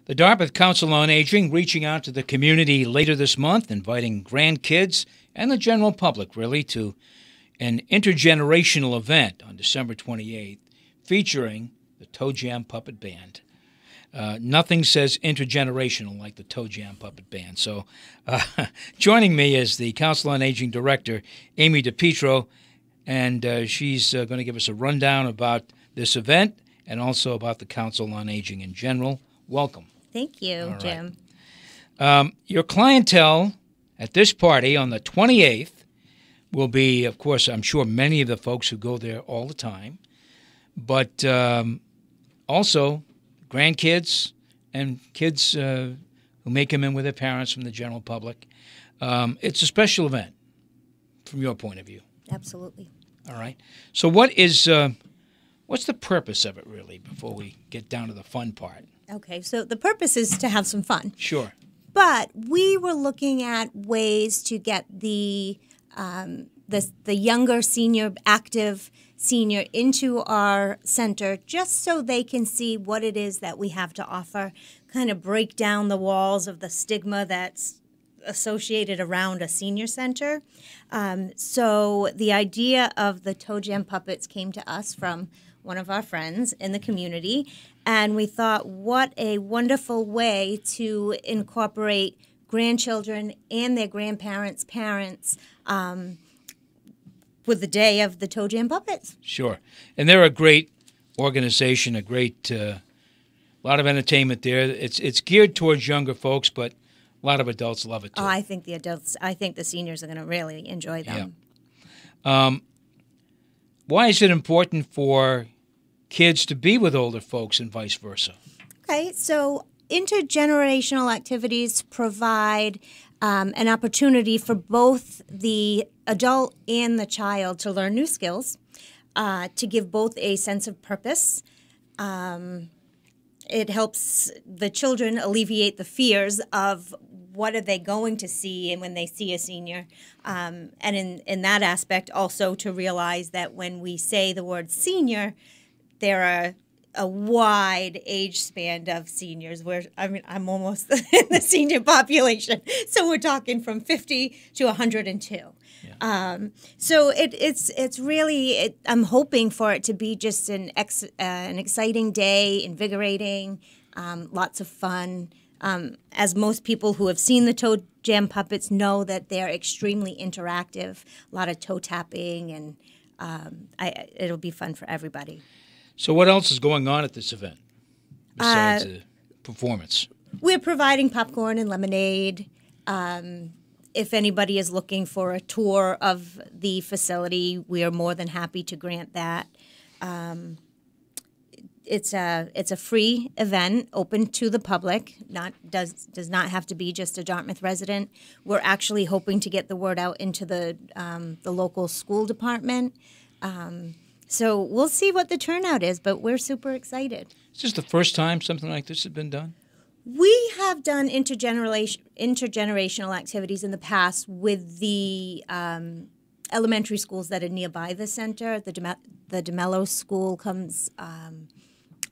The Dartmouth Council on Aging reaching out to the community later this month, inviting grandkids and the general public, really, to an intergenerational event on December 28th featuring the Toe Jam Puppet Band. Nothing says intergenerational like the Toe Jam Puppet Band. So joining me is the Council on Aging Director, Amy DiPietro, and she's going to give us a rundown about this event and also about the Council on Aging in general. Welcome. Thank you, Jim. Your clientele at this party on the 28th will be, of course, I'm sure many of the folks who go there all the time, but also grandkids and kids who may come in with their parents from the general public. It's a special event from your point of view. Absolutely. All right. So what's the purpose of it, really, before we get down to the fun part? Okay, so the purpose is to have some fun. Sure. But we were looking at ways to get the younger senior, active senior into our center just so they can see what it is that we have to offer, kind of break down the walls of the stigma that's associated around a senior center. So the idea of the Toe Jam Puppets came to us from one of our friends in the community, and we thought, what a wonderful way to incorporate grandchildren and their grandparents' parents with the day of the Toe Jam Puppets. Sure. And they're a great organization, a great lot of entertainment there. It's geared towards younger folks, but a lot of adults love it too. Oh, I think the seniors are going to really enjoy them. Yeah. Why is it important for kids to be with older folks and vice versa? Okay, so intergenerational activities provide an opportunity for both the adult and the child to learn new skills, to give both a sense of purpose. It helps the children alleviate the fears of what are they going to see and when they see a senior. And in that aspect, also to realize that when we say the word senior, there are a wide age span of seniors. I'm almost in the senior population, so we're talking from 50 to 102. Yeah. So it's really I'm hoping for it to be just an exciting day, invigorating, lots of fun. As most people who have seen the Toe Jam Puppets know that they're extremely interactive, a lot of toe tapping, and it'll be fun for everybody. So what else is going on at this event besides the performance? We're providing popcorn and lemonade. If anybody is looking for a tour of the facility, we are more than happy to grant that. It's a free event, open to the public. Does not have to be just a Dartmouth resident. We're actually hoping to get the word out into the local school department. So we'll see what the turnout is, but we're super excited. Is this the first time something like this has been done? We have done intergenerational activities in the past with the elementary schools that are nearby the center. The DeMello School comes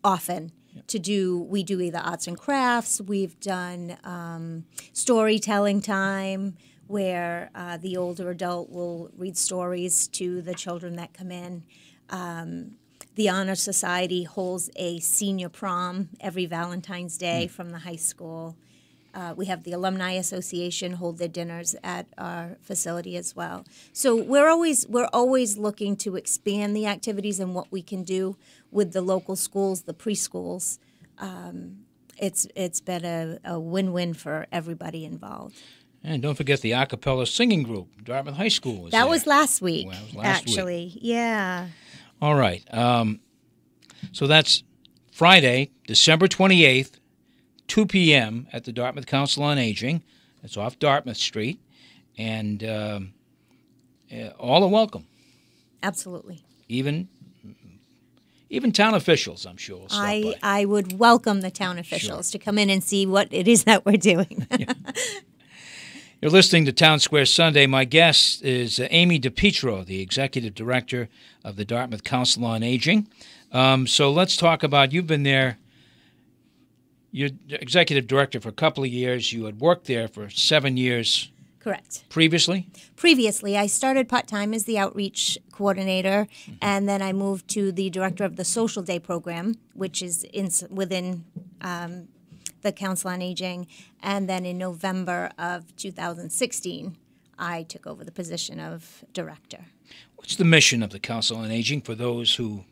often to do. We do either arts and crafts. We've done storytelling time, where the older adult will read stories to the children that come in. The Honor Society holds a senior prom every Valentine's Day from the high school. We have the Alumni Association hold their dinners at our facility as well. So we're always looking to expand the activities and what we can do with the local schools, the preschools. It's been a win-win for everybody involved. And don't forget the a cappella singing group, Dartmouth High School. That was last week, well, that was last actually. Week. Yeah. All right. So that's Friday, December 28th, 2 p.m. at the Dartmouth Council on Aging. It's off Dartmouth Street. And all are welcome. Absolutely. Even town officials, I'm sure, will stop by. I would welcome the town officials to come in and see what it is that we're doing. Yeah. You're listening to Townsquare Sunday. My guest is Amy DiPietro, the Executive Director of the Dartmouth Council on Aging. So let's talk about, you've been there You're executive director for a couple of years. You had worked there for 7 years. Correct. Previously? Previously, I started part-time as the outreach coordinator, and then I moved to the director of the Social Day program, which is within the Council on Aging. And then in November of 2016, I took over the position of director. What's the mission of the Council on Aging for those who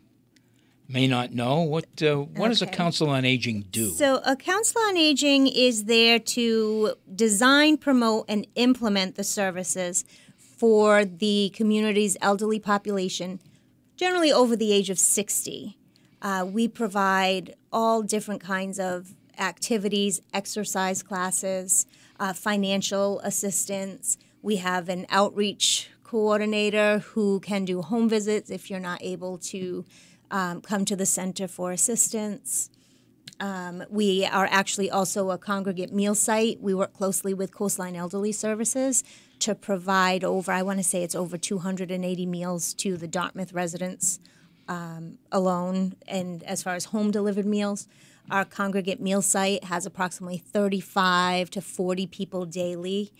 may not know? What does a Council on Aging do? So a Council on Aging is there to design, promote, and implement the services for the community's elderly population, generally over the age of 60. We provide all different kinds of activities, exercise classes, financial assistance. We have an outreach coordinator who can do home visits if you're not able to come to the center for assistance. We are actually also a congregate meal site. We work closely with Coastline Elderly Services to provide it's over 280 meals to the Dartmouth residents alone. And as far as home delivered meals, our congregate meal site has approximately 35 to 40 people daily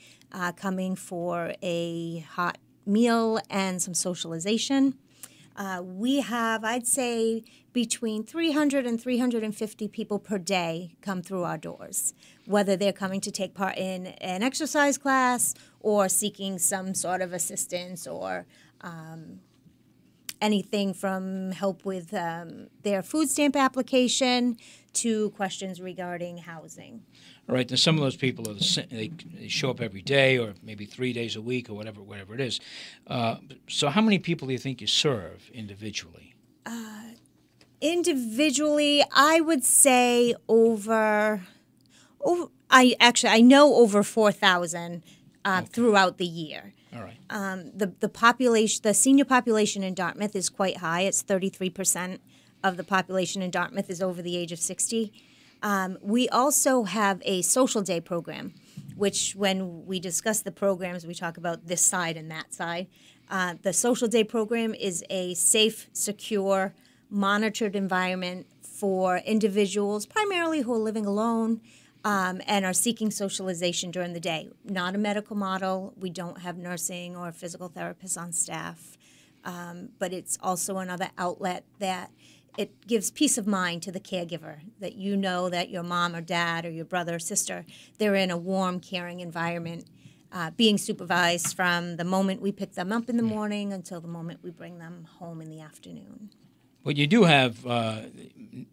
coming for a hot meal and some socialization. We have, I'd say, between 300 and 350 people per day come through our doors, whether they're coming to take part in an exercise class or seeking some sort of assistance or anything from help with their food stamp application to questions regarding housing. All right. Now, some of those people they show up every day, or maybe 3 days a week, or whatever it is. So, how many people do you think you serve individually? Individually, I would say I know over 4,000 throughout the year. All right. The senior population in Dartmouth is quite high. It's 33% of the population in Dartmouth is over the age of 60. We also have a social day program, which when we discuss the programs, we talk about this side and that side. The social day program is a safe, secure, monitored environment for individuals, primarily who are living alone and are seeking socialization during the day. Not a medical model. We don't have nursing or physical therapists on staff. But it's also another outlet that it gives peace of mind to the caregiver, that you know that your mom or dad or your brother or sister, they're in a warm, caring environment, being supervised from the moment we pick them up in the morning until the moment we bring them home in the afternoon. But you do have,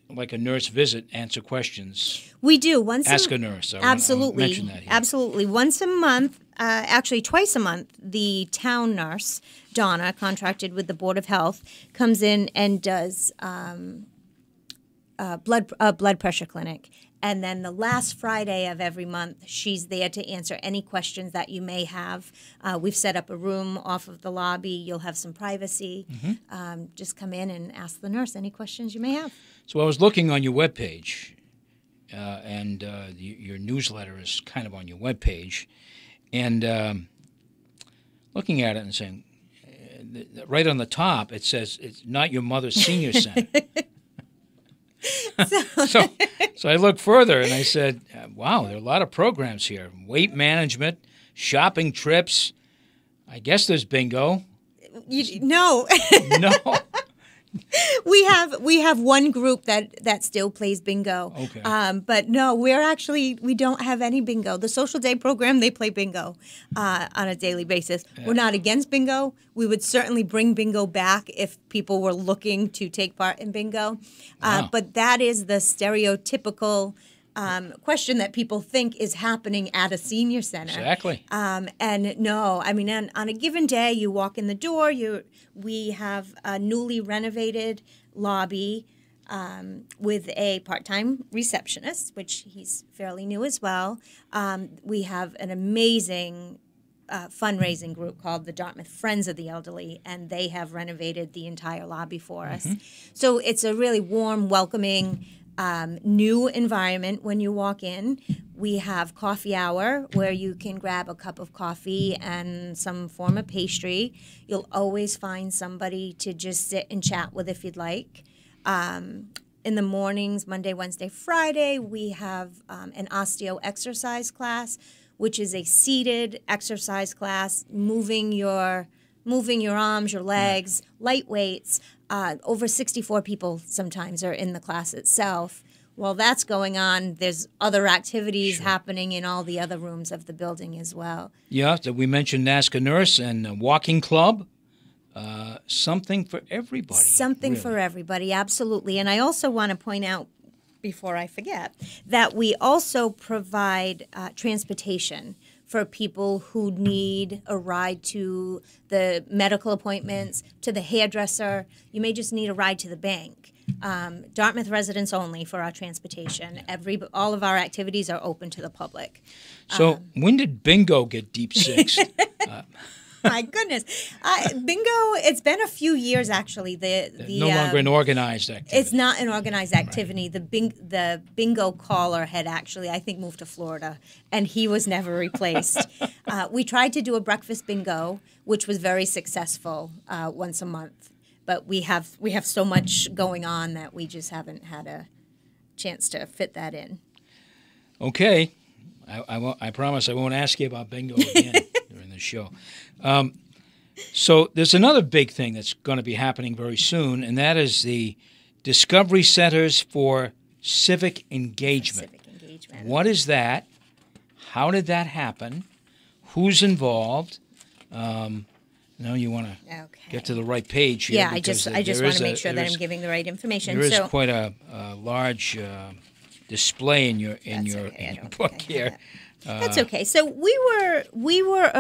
like a nurse visit, answer questions. We do. Ask a nurse. Absolutely. I'll mention that here. Absolutely. Once a month, actually twice a month, the town nurse, Donna, contracted with the Board of Health, comes in and does a blood pressure clinic. And then the last Friday of every month, she's there to answer any questions that you may have. We've set up a room off of the lobby. You'll have some privacy. Just come in and ask the nurse any questions you may have. So I was looking on your webpage, and your newsletter is kind of on your webpage, and looking at it and saying, right on the top, it says it's not your mother's senior center. So I looked further and I said, wow, there are a lot of programs here. Weight management, shopping trips. I guess there's bingo. No. No. We have one group that still plays bingo. Okay. But no, we don't have any bingo. The social day program, they play bingo on a daily basis. Yeah. We're not against bingo. We would certainly bring bingo back if people were looking to take part in bingo. Wow. But that is the stereotypical question that people think is happening at a senior center. Exactly. And no, I mean, on a given day, you walk in the door, we have a newly renovated lobby with a part-time receptionist, which he's fairly new as well. We have an amazing fundraising group called the Dartmouth Friends of the Elderly, and they have renovated the entire lobby for us. So it's a really warm, welcoming, new environment when you walk in. We have coffee hour where you can grab a cup of coffee and some form of pastry. You'll always find somebody to just sit and chat with if you'd like. In the mornings, Monday, Wednesday, Friday, we have an osteo exercise class, which is a seated exercise class, moving your arms, your legs, light weights. Over 64 people sometimes are in the class itself. While that's going on, there's other activities happening in all the other rooms of the building as well. Yeah, so we mentioned Ask a Nurse and a walking club. Something for everybody. Something for everybody, absolutely. And I also want to point out, before I forget, that we also provide transportation for people who need a ride to the medical appointments, to the hairdresser. You may just need a ride to the bank. Dartmouth residents only for our transportation. All of our activities are open to the public. So when did bingo get deep sixed? My goodness. Bingo, it's been a few years, actually. No longer an organized activity. It's not an organized activity. Right. The bingo caller had actually, I think, moved to Florida, and he was never replaced. We tried to do a breakfast bingo, which was very successful once a month. But we have so much going on that we just haven't had a chance to fit that in. Okay. I promise I won't ask you about bingo again during the show. So there's another big thing that's going to be happening very soon, and that is the Discovery Centers for Civic Engagement. What is that? How did that happen? Who's involved? You want to get to the right page here. Yeah, I just want to make sure that I'm giving the right information. There is quite a large display in your book here. That's okay. So we were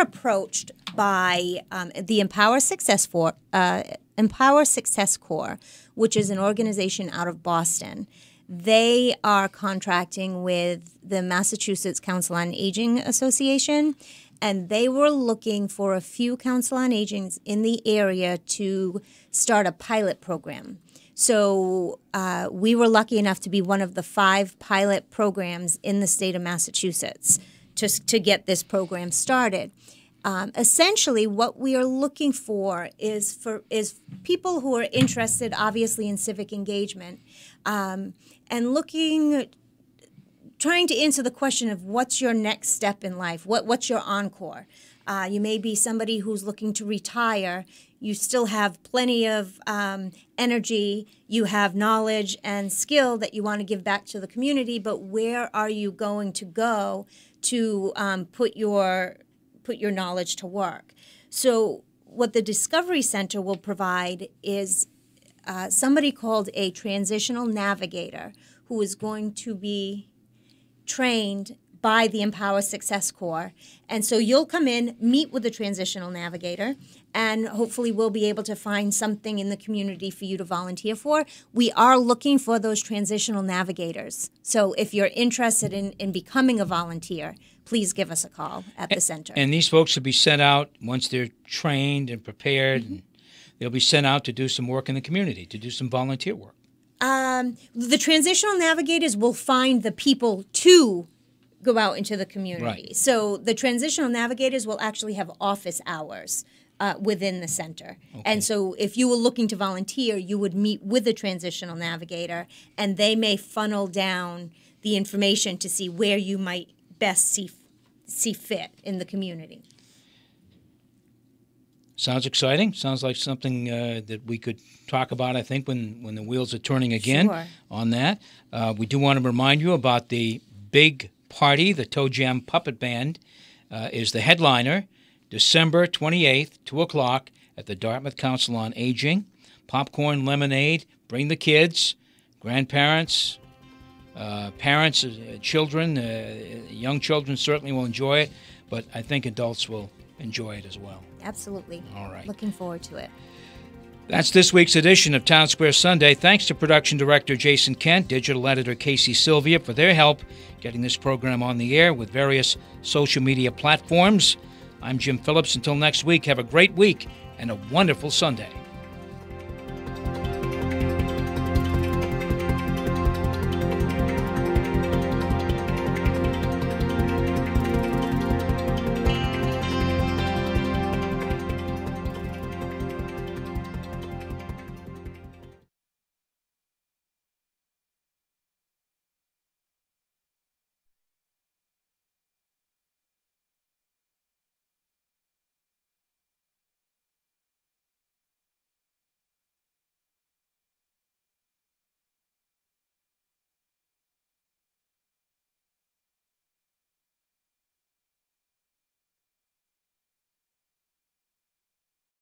approached by the Empower Success Corps, which is an organization out of Boston. They are contracting with the Massachusetts Council on Aging Association, and they were looking for a few Council on Agings in the area to start a pilot program. So we were lucky enough to be one of the 5 pilot programs in the state of Massachusetts to get this program started. Essentially, what we are looking for is people who are interested, obviously, in civic engagement, and trying to answer the question of what's your next step in life, what's your encore. You may be somebody who's looking to retire. You still have plenty of energy. You have knowledge and skill that you want to give back to the community, but where are you going to go to put your knowledge to work? So what the Discovery Center will provide is somebody called a transitional navigator who is going to be trained by the Empower Success Corps. And so you'll come in, meet with the transitional navigator, and hopefully we'll be able to find something in the community for you to volunteer for. We are looking for those transitional navigators. So if you're interested in becoming a volunteer, please give us a call at the center. And these folks will be sent out once they're trained and prepared, and they'll be sent out to do some work in the community, to do some volunteer work. The transitional navigators will find the people to go out into the community. Right. So the transitional navigators will actually have office hours within the center. Okay. And so if you were looking to volunteer, you would meet with the transitional navigator, and they may funnel down the information to see where you might best see fit in the community. Sounds exciting. Sounds like something that we could talk about, I think, when the wheels are turning again on that. We do want to remind you about the big party. The Toe Jam Puppet Band is the headliner, December 28th, 2 o'clock at the Dartmouth Council on Aging. Popcorn, lemonade, bring the kids, grandparents, parents, children. Young children certainly will enjoy it, but I think adults will enjoy it as well. Absolutely. All right. Looking forward to it. That's this week's edition of Townsquare Sunday. Thanks to production director Jason Kent, digital editor Casey Sylvia for their help getting this program on the air with various social media platforms. I'm Jim Phillips. Until next week, have a great week and a wonderful Sunday.